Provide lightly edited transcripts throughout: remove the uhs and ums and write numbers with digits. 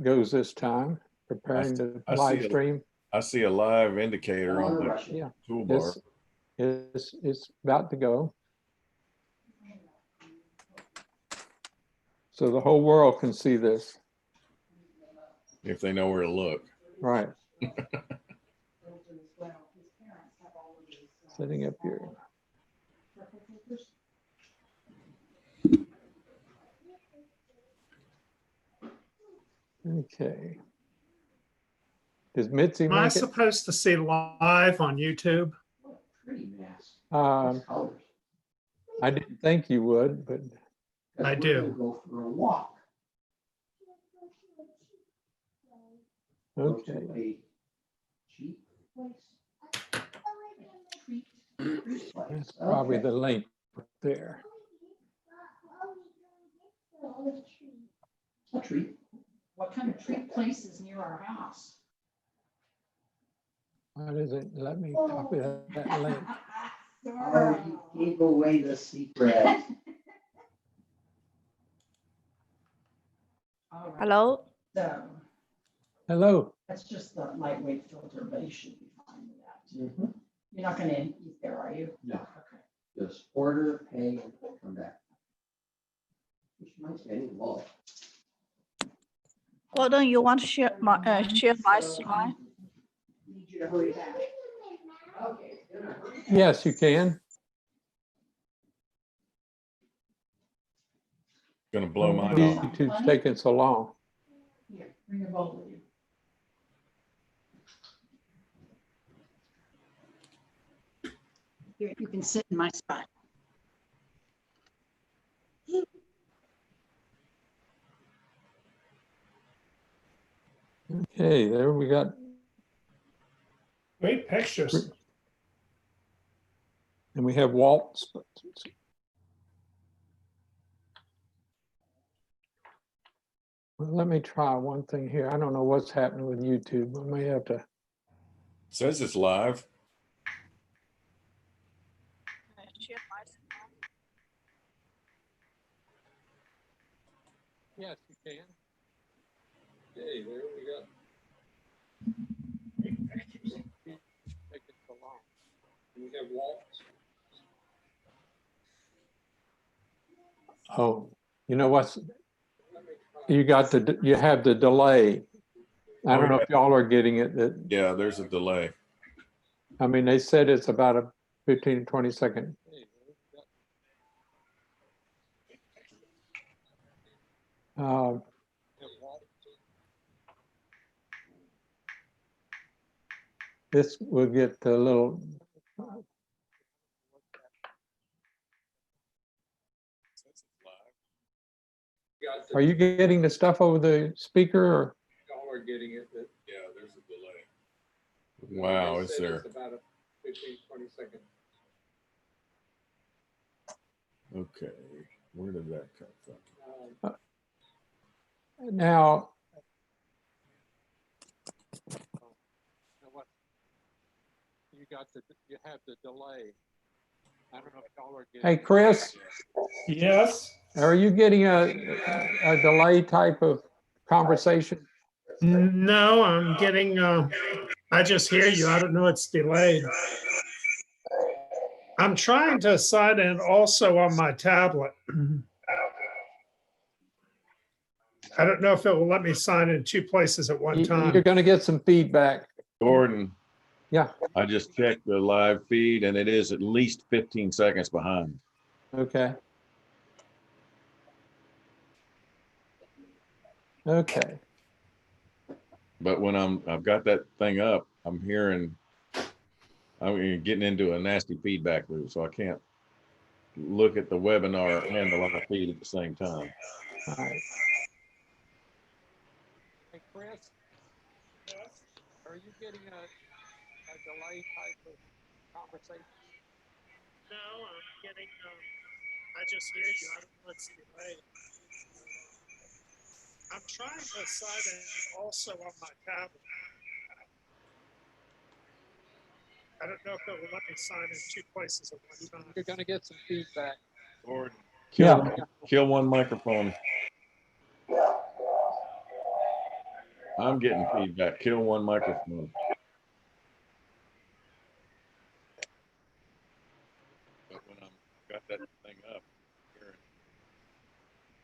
goes this time, preparing the live stream. I see a live indicator on the toolbar. It's about to go. So the whole world can see this. If they know where to look. Right. Sitting up here. Okay. Does Mitzi Am I supposed to see live on YouTube? I didn't think you would, but I do. Go for a walk. okay. That's probably the link there. A treat. What kind of treat place is near our house? Why does it let me copy that link? Oh, you gave away the secret. Hello. So Hello. that's just the lightweight filter, but you should be fine with that. You're not going to eat there, are you? No. Okay. Just order, pay, and come back. Which reminds me, I need a wallet. Gordon, you want to share my slide? Need you to hurry back. Okay. Yes, you can. Gonna blow mine off. YouTube's taking so long. Here, bring your bowl with you. Here, you can sit in my spot. Okay, there we got. Great pictures. And we have Walt's. Well, let me try one thing here. I don't know what's happening with YouTube. I may have to. It says it's live. Yes, you can. Okay, there we go. Taking so long. We have Walt's. Oh, you know what's? You got you have the delay. I don't know if y'all are getting it. Yeah, there's a delay. I mean, they said it's about a 15, 20 second. This will get a little. Are you getting the stuff over the speaker, or y'all are getting it? Yeah, there's a delay. Wow, is there? About a 15, 20 second. Okay, where did that come from? Now, you have the delay. I don't know if y'all are getting. Hey, Chris. Yes. Are you getting a delay type of conversation? No, I'm getting, I just hear you. I don't know it's delayed. I'm trying to sign in also on my tablet. I don't know if it will let me sign in two places at one time. You're going to get some feedback. Gordon. Yeah. I just checked the live feed and it is at least 15 seconds behind. Okay. Okay. But when I've got that thing up, I'm getting into a nasty feedback loop, so I can't look at the webinar and the live feed at the same time. All right. Hey, Chris, are you getting a delay type of conversation? No, I'm getting, I just hear you. I don't know it's delayed. I'm trying to sign in also on my tablet. I don't know if it will let me sign in two places at one time. You're going to get some feedback. Gordon, kill Yeah. kill one microphone. I'm getting feedback. Kill one microphone. But when I'm got that thing up, hearing,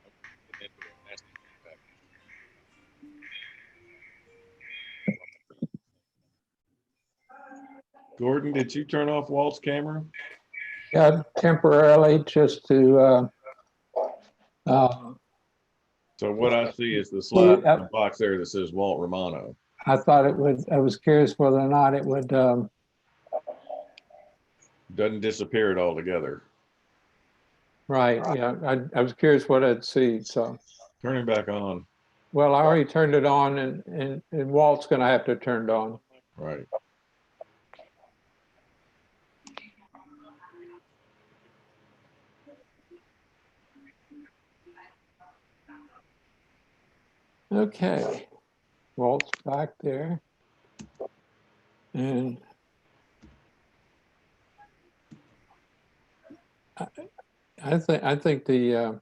I'm getting into a nasty feedback. Gordon, did you turn off Walt's camera? Yeah, temporarily just to, So what I see is the slide Yeah. in the box there that says Walt Romano. I thought it would, I was curious whether or not it would, Doesn't disappear it altogether. right, yeah, I was curious what I'd see, so. Turn it back on. Well, I already turned it on and Walt's gonna have to turn it on. Right. Okay, Walt's back there. And I think the,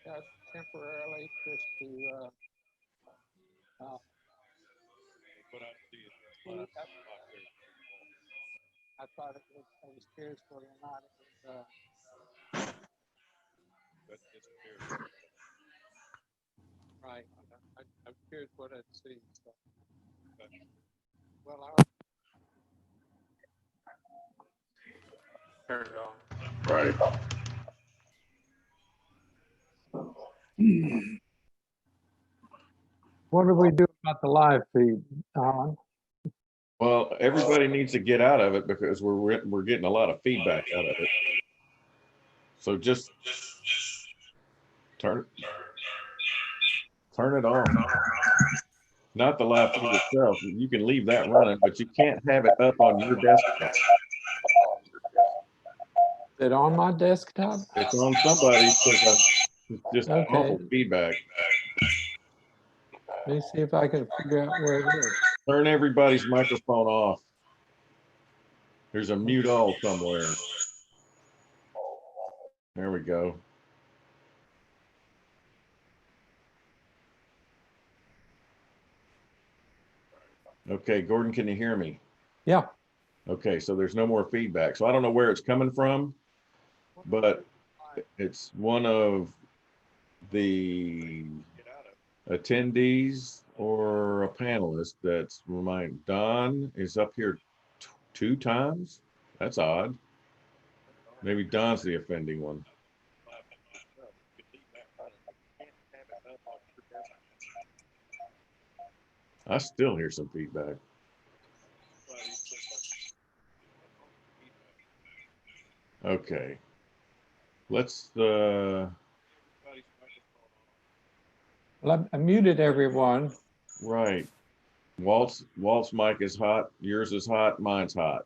Yeah, temporarily, just to, What I see is the slide in the box there. I thought it was, I was curious whether or not it was, Doesn't disappear. right. I'm curious what I'd see, so. Well, I'll turn it on. Right. what do we do about the live feed, Alan? Well, everybody needs to get out of it because we're getting a lot of feedback out of it. So just turn it on. Not the live feed itself. You can leave that running, but you can't have it up on your desktop. Is it on my desktop? It's on somebody's because it's just Okay. awful feedback. Let me see if I can figure out where it is. Turn everybody's microphone off. There's a mute all somewhere. There we go. Okay, Gordon, can you hear me? Yeah, Okay, so there's no more feedback. So I don't know where it's coming from, but it's one of the attendees or a panelist that's remind Don is up here 2 times. That's odd. Maybe Don's the offending one. I still hear some feedback. Okay. Let's well, I muted everyone. right. Walt's mic is hot, yours is hot, mine's hot.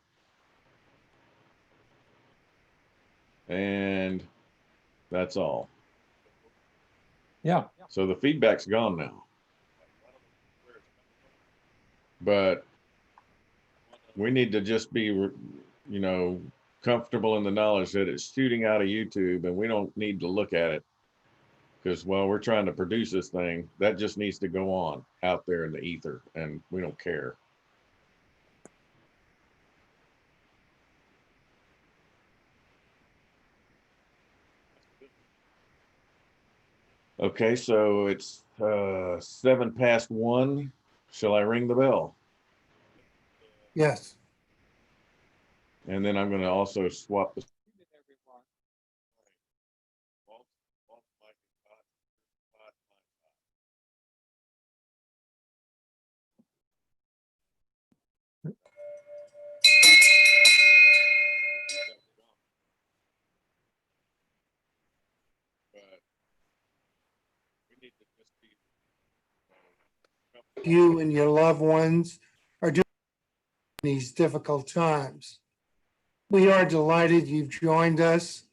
And that's all. Yeah, So the feedback's gone now. But we need to just be, you know, comfortable in the knowledge that it's shooting out of YouTube and we don't need to look at it. Because while we're trying to produce this thing, that just needs to go on out there in the ether and we don't care. Okay, so it's 7 past 1. Shall I ring the bell? Yes. And then I'm going to also swap the. everyone. You and your loved ones are doing these difficult times. We are delighted you've joined us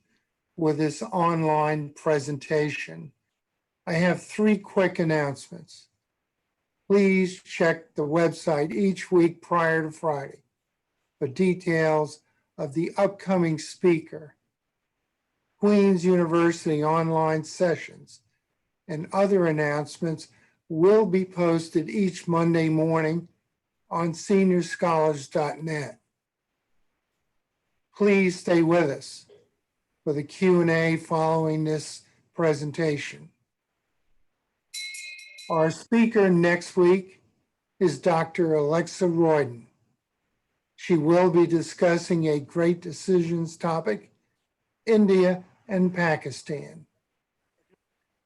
with this online presentation. I have 3 quick announcements. Please check the website each week prior to Friday for details of the upcoming speaker, Queen's University online sessions and other announcements will be posted each Monday morning on seniorscholars.net. Please stay with us for the Q&A following this presentation. Our speaker next week is Dr. Alexa Royden. She will be discussing a great decisions topic, India and Pakistan.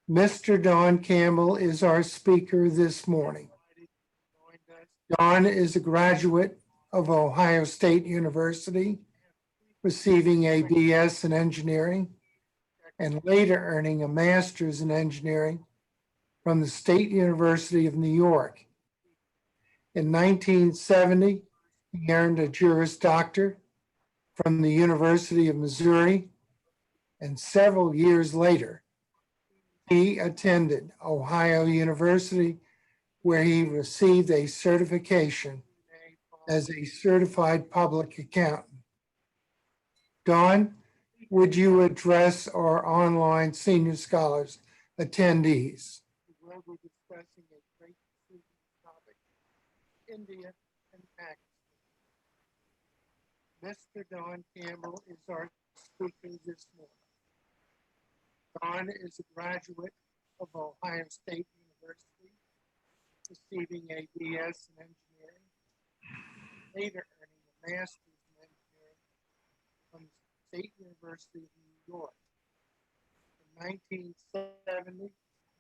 Mr. Don Campbell is our speaker this morning. Don is a graduate of Ohio State University, receiving a BS in engineering and later earning a master's in engineering from the State University of New York. In 1970, he earned a Juris Doctor from the University of Missouri, and several years later, he attended Ohio University, where he received a certification as a certified public accountant. Don, would you address our online Senior Scholars attendees? We will be discussing a great topic, India and Pakistan. Mr. Don Campbell is our speaker this morning. Don is a graduate of Ohio State University, receiving a BS in engineering, later earning a master's in engineering from the State University of New York. In 1970,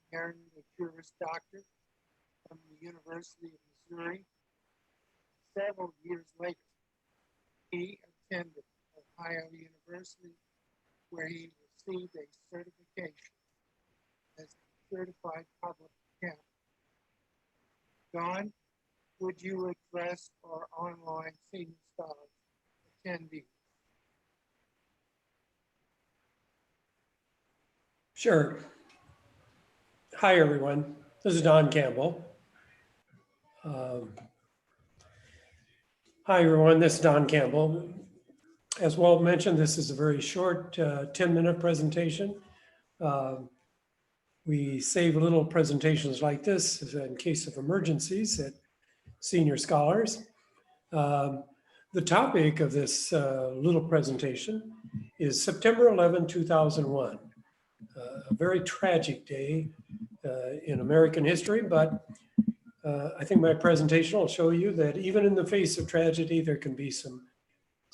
he earned a Juris Doctor from the University of Missouri. Several years later, he attended Ohio University, where he received a certification as a certified public accountant. Don, would you address our online Senior Scholars attendees? Sure. Hi, everyone. This is Don Campbell. Hi, everyone. This is Don Campbell. As Walt mentioned, this is a very short 10-minute presentation. We save little presentations like this in case of emergencies at Senior Scholars. The topic of this little presentation is September 11, 2001. A very tragic day in American history, but I think my presentation will show you that even in the face of tragedy, there can be some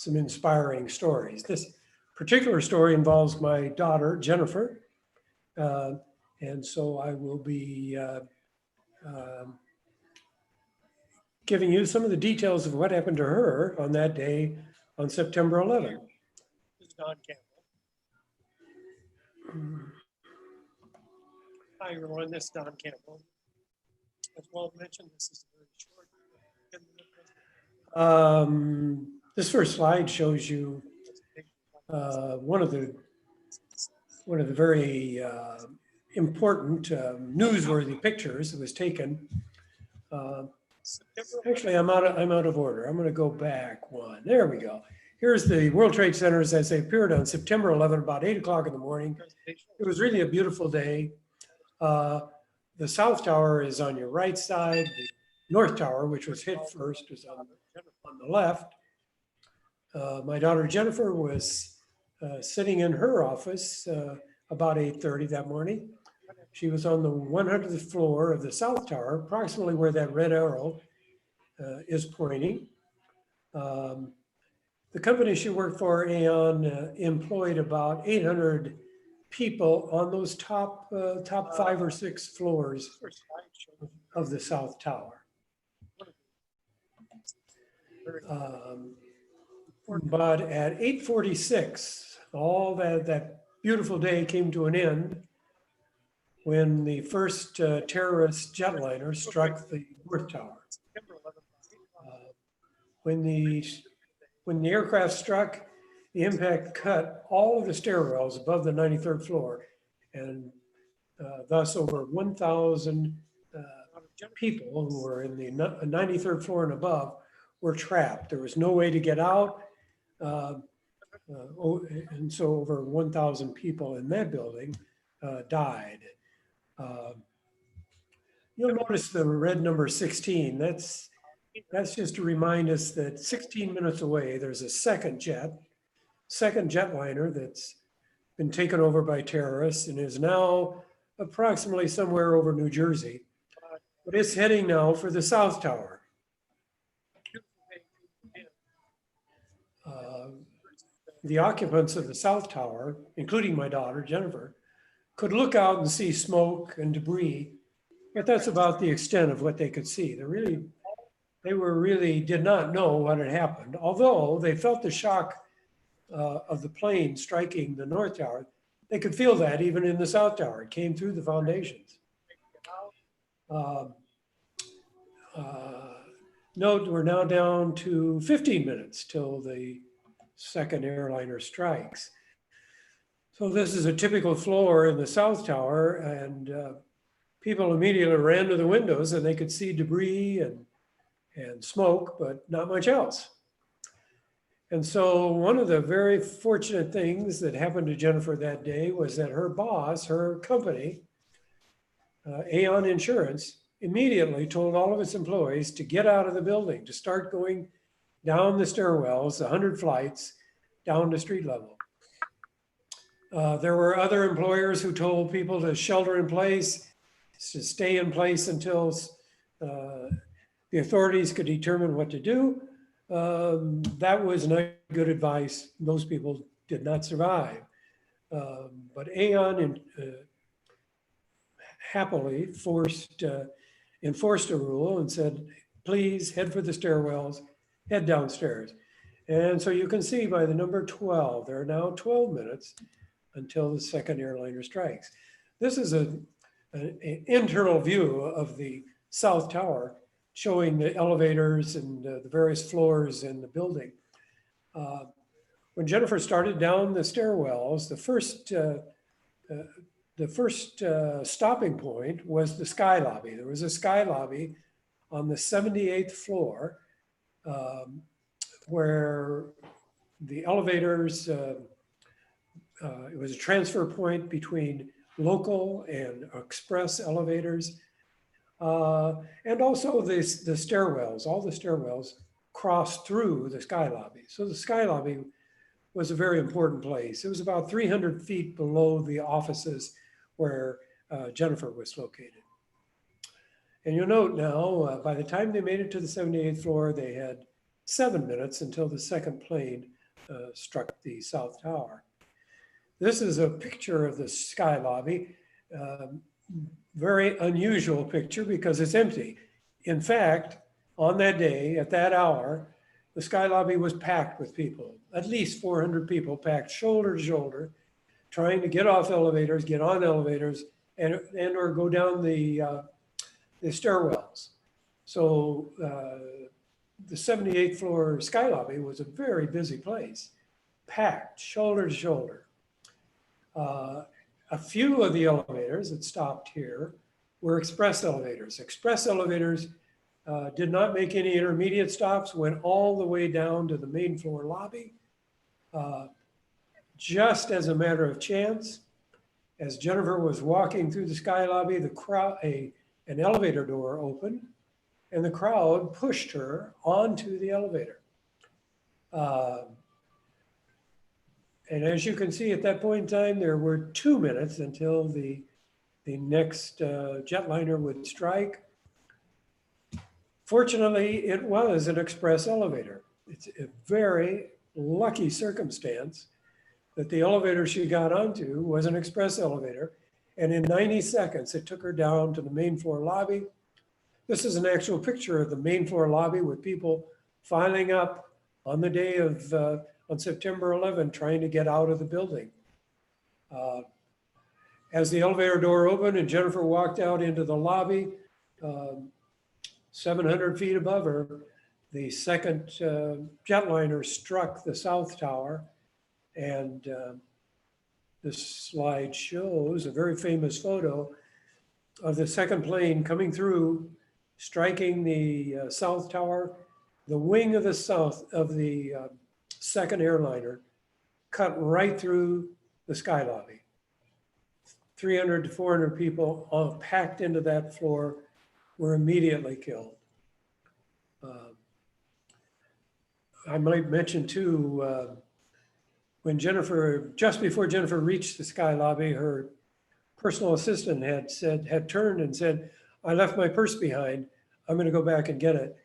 inspiring stories. This particular story involves my daughter, Jennifer, and so I will be giving you some of the details of what happened to her on that day on September 11. This is Don Campbell. Hi, everyone. This is Don Campbell. As Walt mentioned, this is a very short 10-minute presentation. This first slide shows you one of the very important newsworthy pictures that was taken. Actually, I'm out of order. I'm going to go back one. There we go. Here's the World Trade Centers as they appeared on September 11, about 8 o'clock in the morning. It was really a beautiful day. The South Tower is on your right side. The North Tower, which was hit first, is on the left. My daughter Jennifer was sitting in her office about 8:30 that morning. She was on the 100th floor of the South Tower, approximately where that red arrow is pointing. The company she worked for, Aon, employed about 800 people on those top 5 or 6 floors of the South Tower. But at 8:46, all that beautiful day came to an end when the first terrorist jetliner struck the North Tower. When the aircraft struck, the impact cut all of the stairwells above the 93rd floor, and thus over 1,000 people who were in the 93rd floor and above were trapped. There was no way to get out, and so over 1,000 people in that building died. You'll notice the red number 16. That's just to remind us that 16 minutes away, there's a second jetliner that's been taken over by terrorists and is now approximately somewhere over New Jersey. But it's heading now for the South Tower. The occupants of the South Tower, including my daughter, Jennifer, could look out and see smoke and debris, but that's about the extent of what they could see. They really did not know what had happened, although they felt the shock of the plane striking the North Tower. They could feel that even in the South Tower. It came through the foundations. Note, we're now down to 15 minutes till the second airliner strikes. So this is a typical floor in the South Tower, and people immediately ran to the windows and they could see debris and smoke, but not much else. And so one of the very fortunate things that happened to Jennifer that day was that her boss, her company, Aon Insurance, immediately told all of its employees to get out of the building, to start going down the stairwells, 100 flights, down to street level. There were other employers who told people to shelter in place, to stay in place until the authorities could determine what to do. That was not good advice. Those people did not survive. But Aon happily enforced a rule and said, please head for the stairwells, head downstairs. And so you can see by the number 12, there are now 12 minutes until the second airliner strikes. This is an internal view of the South Tower, showing the elevators and the various floors in the building. When Jennifer started down the stairwells, the first stopping point was the sky lobby. There was a sky lobby on the 78th floor where the elevators, it was a transfer point between local and express elevators. And also the stairwells, all the stairwells crossed through the sky lobby. So the sky lobby was a very important place. It was about 300 feet below the offices where Jennifer was located. And you'll note now, by the time they made it to the 78th floor, they had 7 minutes until the second plane struck the South Tower. This is a picture of the sky lobby. Very unusual picture because it's empty. In fact, on that day, at that hour, the sky lobby was packed with people, at least 400 people packed shoulder to shoulder, trying to get off elevators, get on elevators, and or go down the stairwells. So the 78th floor sky lobby was a very busy place, packed shoulder to shoulder. A few of the elevators that stopped here were express elevators. Express elevators did not make any intermediate stops, went all the way down to the main floor lobby. Just as a matter of chance, as Jennifer was walking through the sky lobby, an elevator door opened and the crowd pushed her onto the elevator. And as you can see at that point in time, there were 2 minutes until the next jetliner would strike. Fortunately, it was an express elevator. It's a very lucky circumstance that the elevator she got onto was an express elevator. And in 90 seconds, it took her down to the main floor lobby. This is an actual picture of the main floor lobby with people filing up on the day of, on September 11, trying to get out of the building. As the elevator door opened and Jennifer walked out into the lobby, 700 feet above her, the second jetliner struck the South Tower. And this slide shows a very famous photo of the second plane coming through, striking the South Tower. The wing of the second airliner cut right through the sky lobby. 300 to 400 people all packed into that floor were immediately killed. I might mention too, when Jennifer, just before Jennifer reached the Sky Lobby, her personal assistant had turned and said, "I left my purse behind. I'm going to go back and get it."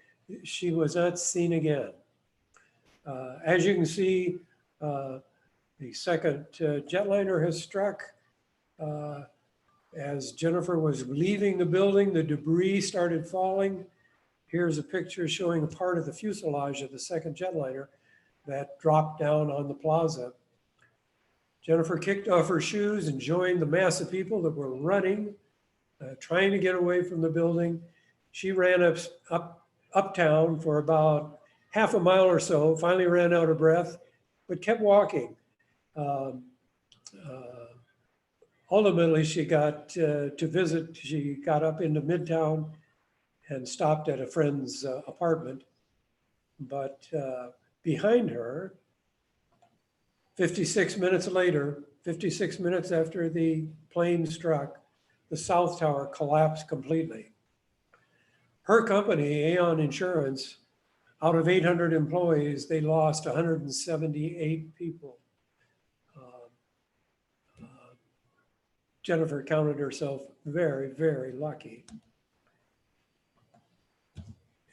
She was not seen again. As you can see, the second jetliner has struck. As Jennifer was leaving the building, the debris started falling. Here's a picture showing a part of the fuselage of the second jetliner that dropped down on the plaza. Jennifer kicked off her shoes and joined the mass of people that were running, trying to get away from the building. She ran uptown for about half a mile or so, finally ran out of breath, but kept walking. Ultimately, she got to visit, she got up into Midtown and stopped at a friend's apartment. But behind her, 56 minutes later, 56 minutes after the plane struck, the South Tower collapsed completely. Her company, Aon Insurance, out of 800 employees, they lost 178 people. Jennifer counted herself very, very lucky.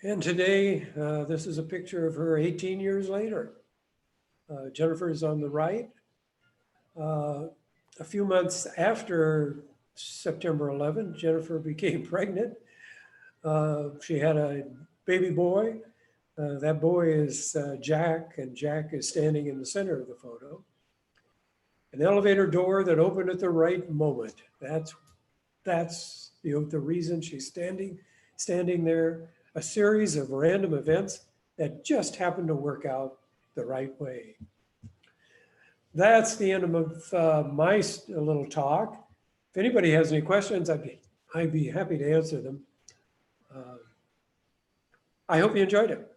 And today, this is a picture of her 18 years later. Jennifer is on the right. A few months after September 11, Jennifer became pregnant. She had a baby boy. That boy is Jack, and Jack is standing in the center of the photo. An elevator door that opened at the right moment. That's the reason she's standing there. A series of random events that just happened to work out the right way. That's the end of my little talk. If anybody has any questions, I'd be happy to answer them. I hope you enjoyed it.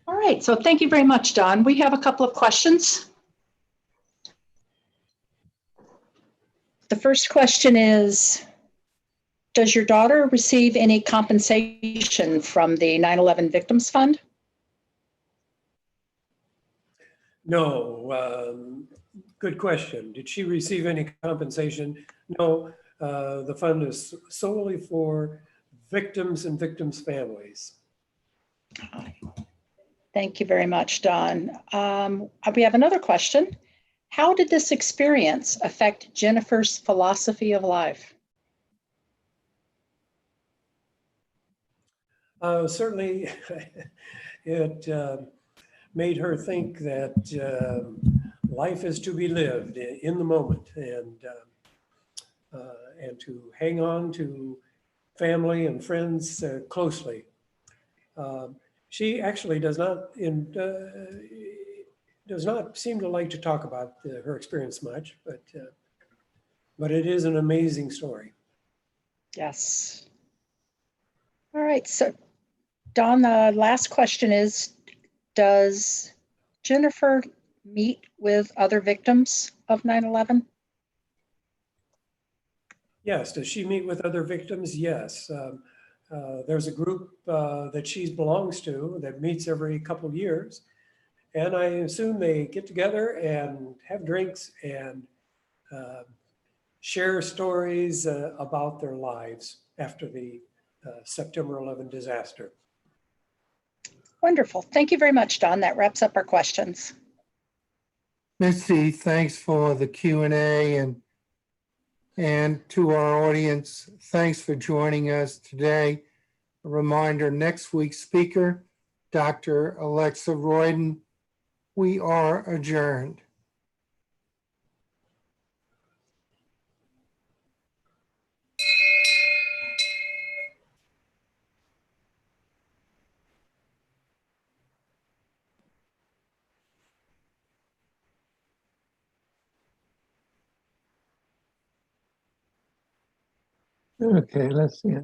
All right, so thank you very much, Don. We have a couple of questions. The first question is, does your daughter receive any compensation from the 9/11 Victims Fund? No, good question. Did she receive any compensation? No, the fund is solely for victims and victims' families. Thank you very much, Don. We have another question. How did this experience affect Jennifer's philosophy of life? Certainly, it made her think that life is to be lived in the moment, and to hang on to family and friends closely. She actually does not seem to like to talk about her experience much, but it is an amazing story. Yes. All right, so Don, the last question is, does Jennifer meet with other victims of 9/11? Yes, does she meet with other victims? Yes. There's a group that she belongs to that meets every couple of years. And I assume they get together and have drinks and share stories about their lives after the September 11 disaster. Wonderful. Thank you very much, Don. That wraps up our questions. Missy, thanks for the Q&A, and to our audience, thanks for joining us today. A reminder, next week's speaker, Dr. Alexa Royden. We are adjourned. Okay, let's see.